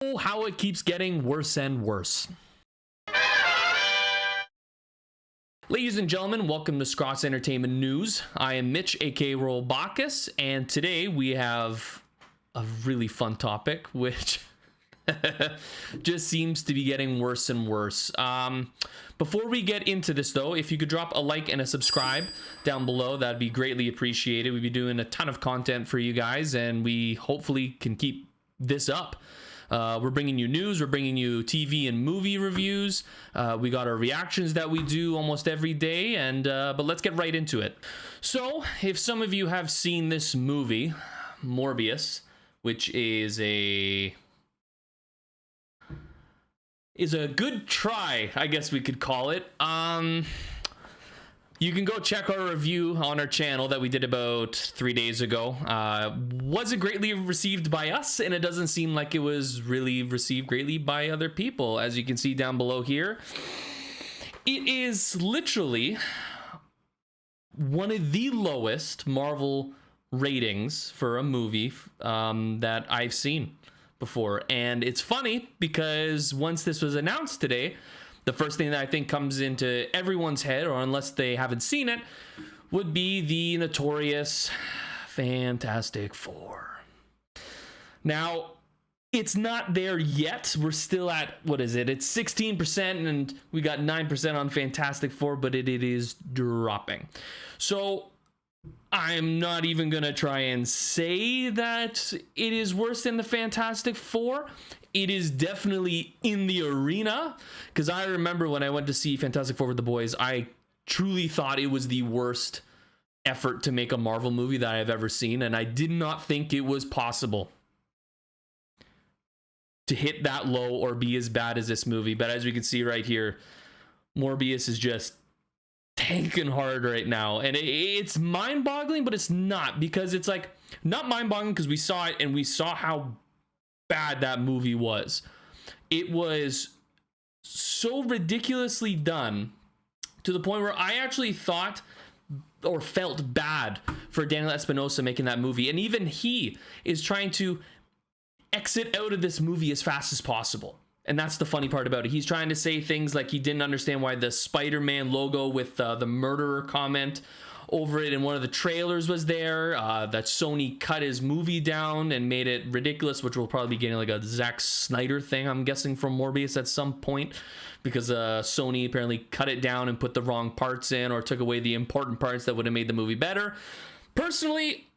Oh, how it keeps getting worse and worse. Ladies and gentlemen, welcome to Scross Entertainment News. I am Mitch, aka Bacchus, and today we have a really fun topic, which just seems to be getting worse and worse. Before we get into this, though, if you could drop a like and a subscribe down below, that'd be greatly appreciated. We'll be doing a ton of content for you guys, and we hopefully can keep this up. We're bringing you news, we're bringing you TV and movie reviews. We got our reactions that we do almost every day, and but let's get right into it. So, if some of you have seen this movie, Morbius, which is a good try, I guess we could call it. You can go check our review on our channel that we did about 3 days ago. Wasn't greatly received by us, and it doesn't seem like it was really received greatly by other people. As you can see down below here, it is literally one of the lowest Marvel ratings for a movie that I've seen before. And it's funny because once this was announced today, the first thing that I think comes into everyone's head, or unless they haven't seen it, would be the notorious Fantastic Four. Now, it's not there yet. We're still at, what is it? It's 16%, and we got 9% on Fantastic Four, but it is dropping. So I'm not even going to try and say that it is worse than the Fantastic Four. It is definitely in the arena, because I remember when I went to see Fantastic Four with the boys, I truly thought it was the worst effort to make a Marvel movie that I've ever seen, and I did not think it was possible to hit that low or be as bad as this movie. But as we can see right here, Morbius is just tanking hard right now, and it's mind-boggling, but it's not, because it's like not mind-boggling because we saw it and we saw how bad that movie was. It was so ridiculously done to the point where I actually thought or felt bad for Daniel Espinosa making that movie, and even he is trying to exit out of this movie as fast as possible. And that's the funny part about it. He's trying to say things like he didn't understand why the Spider-Man logo with the murderer comment over it in one of the trailers was there, that Sony cut his movie down and made it ridiculous, which will probably be getting like a Zack Snyder thing, I'm guessing, from Morbius at some point, because Sony apparently cut it down and put the wrong parts in, or took away the important parts that would have made the movie better. Personally,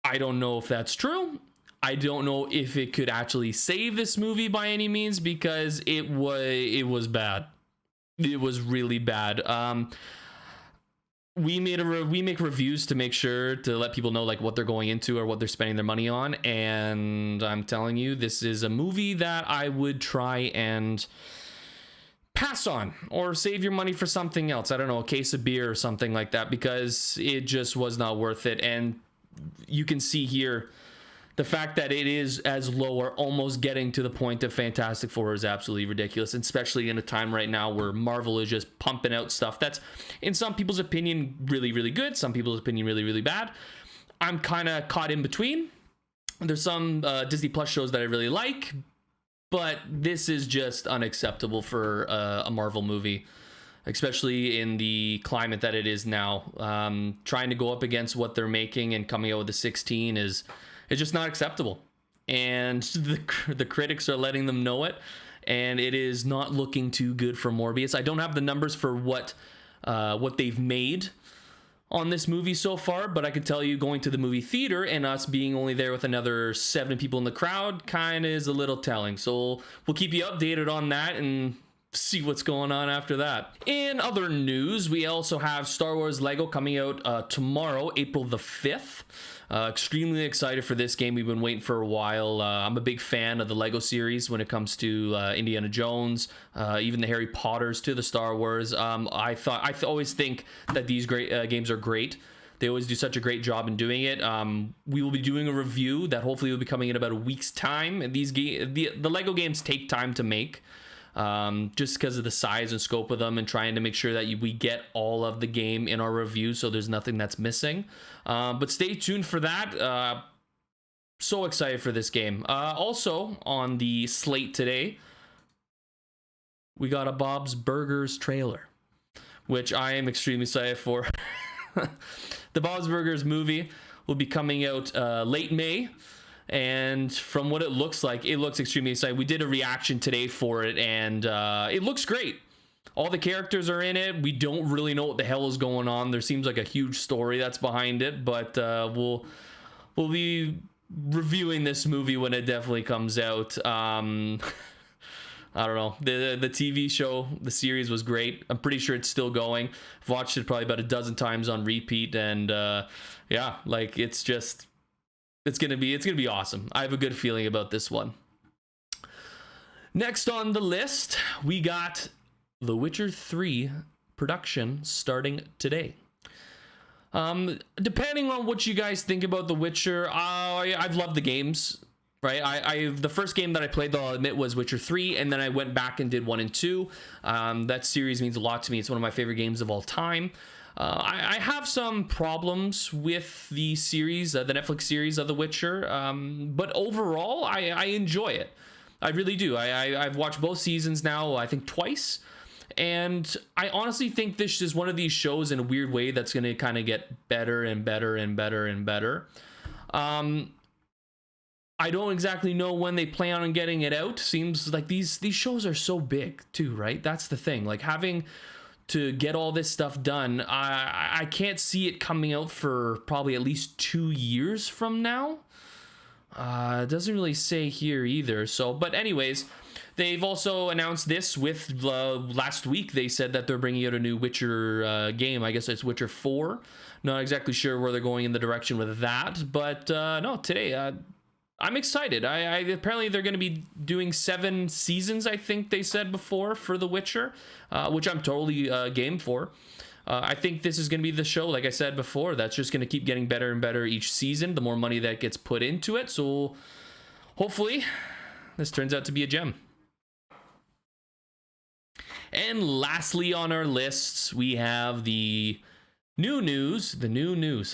I don't know if that's true. I don't know if it could actually save this movie by any means, because it was bad. It was really bad. We make reviews to make sure to let people know like what they're going into or what they're spending their money on, and I'm telling you, this is a movie that I would try and pass on, or save your money for something else. I don't know, a case of beer or something like that, because it just was not worth it. And you can see here the fact that it is as low or almost getting to the point of Fantastic Four is absolutely ridiculous, especially in a time right now where Marvel is just pumping out stuff that's, in some people's opinion, really, really good, some people's opinion, really, really bad. I'm kind of caught in between. There's some Disney Plus shows that I really like, but this is just unacceptable for a Marvel movie, especially in the climate that it is now. Trying to go up against what they're making and coming out with a 16 is... it's just not acceptable, and the critics are letting them know it, and it is not looking too good for Morbius. I don't have the numbers for what they've made on this movie so far, but I could tell you, going to the movie theater and us being only there with another 7 people in the crowd kind of is a little telling. So we'll keep you updated on that and see what's going on after that. In other news, we also have Star Wars Lego coming out tomorrow, April the 5th. Extremely excited for this game. We've been waiting for a while. I'm a big fan of the Lego series when it comes to Indiana Jones, even the Harry Potters to the Star Wars. I always think that these great games are great. They always do such a great job in doing it. We will be doing a review that hopefully will be coming in about a week's time. And the Lego games take time to make, just because of the size and scope of them, and trying to make sure that we get all of the game in our review, so there's nothing that's missing. But stay tuned for that. So excited for this game. Also on the slate today, we got a Bob's Burgers trailer, which I am extremely excited for. The Bob's Burgers movie will be coming out late May, and from what it looks like, it looks extremely exciting. We did a reaction today for it, and it looks great. All the characters are in it. We don't really know what the hell is going on. There seems like a huge story that's behind it, but we'll be reviewing this movie when it definitely comes out. I don't know. The TV show, the series was great. I'm pretty sure it's still going. I've watched it probably about a dozen times on repeat, and yeah, like it's gonna be awesome. I have a good feeling about this one. Next on the list, we got The Witcher 3 production starting today. Depending on what you guys think about The Witcher, I've loved the games, right? The first game that I played, though, I'll admit, was Witcher 3, and then I went back and did 1 and 2. That series means a lot to me. It's one of my favorite games of all time. I have some problems with the series, the Netflix series of The Witcher, but overall, I enjoy it. I really do. I've watched both seasons now, I think twice. And I honestly think this is one of these shows in a weird way that's going to kind of get better and better and better and better. I don't exactly know when they plan on getting it out. Seems like these shows are so big too, right? That's the thing. Like having to get all this stuff done, I can't see it coming out for probably at least 2 years from now. It doesn't really say here either. So, but anyways, they've also announced this with last week. They said that they're bringing out a new Witcher game. I guess it's Witcher 4. Not exactly sure where they're going in the direction with that, but no, today I'm excited. I apparently they're going to be doing 7 seasons, I think they said before, for The Witcher, which I'm totally game for. I think this is going to be the show, like I said before, that's just going to keep getting better and better each season, the more money that gets put into it. So hopefully this turns out to be a gem. And lastly on our lists, we have the new news.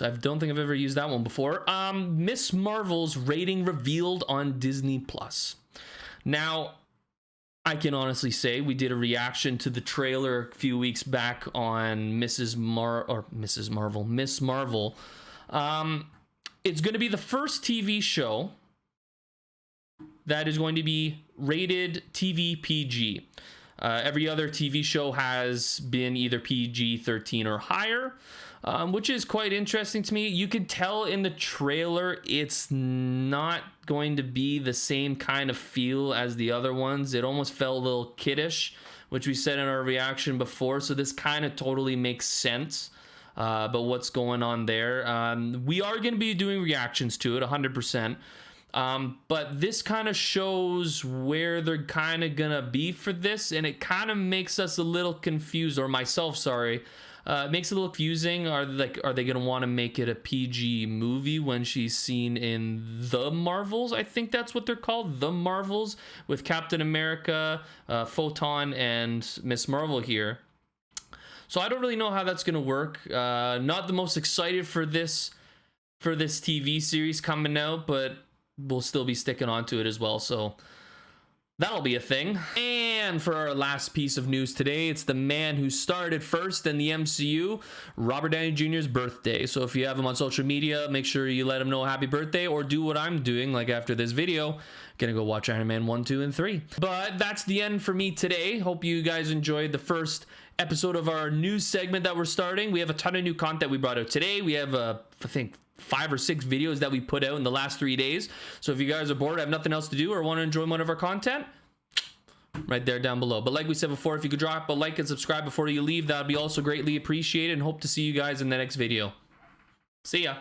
I don't think I've ever used that one before. Miss Marvel's rating revealed on Disney+. Now, I can honestly say we did a reaction to the trailer a few weeks back on Miss Marvel. It's going to be the first TV show that is going to be rated TV PG. Every other TV show has been either PG-13 or higher, which is quite interesting to me. You can tell in the trailer it's not going to be the same kind of feel as the other ones. It almost felt a little kiddish, which we said in our reaction before, so this kind of totally makes sense about what's going on there. We are going to be doing reactions to it 100%. But this kind of shows where they're kind of gonna be for this, and it kind of makes us a little confused, or myself, sorry. It makes it a little confusing. Are they gonna want to make it a PG movie when she's seen in The Marvels? I think that's what they're called, The Marvels, with Captain America, Photon, and Miss Marvel here. So I don't really know how that's gonna work. Not the most excited for this TV series coming out, but we'll still be sticking on to it as well, so that'll be a thing. And for our last piece of news today, it's the man who started first in the MCU, Robert Downey Jr.'s birthday. So if you have him on social media, make sure you let him know happy birthday, or do what I'm doing, like after this video, gonna go watch Iron Man 1, 2, and 3. But that's the end for me today. Hope you guys enjoyed the first episode of our news segment that we're starting. We have a ton of new content we brought out today. We have I think 5 or 6 videos that we put out in the last 3 days. So if you guys are bored, have nothing else to do, or want to enjoy one of our content, right there down below. But like we said before, if you could drop a like and subscribe before you leave, that would be also greatly appreciated, and hope to see you guys in the next video. See ya.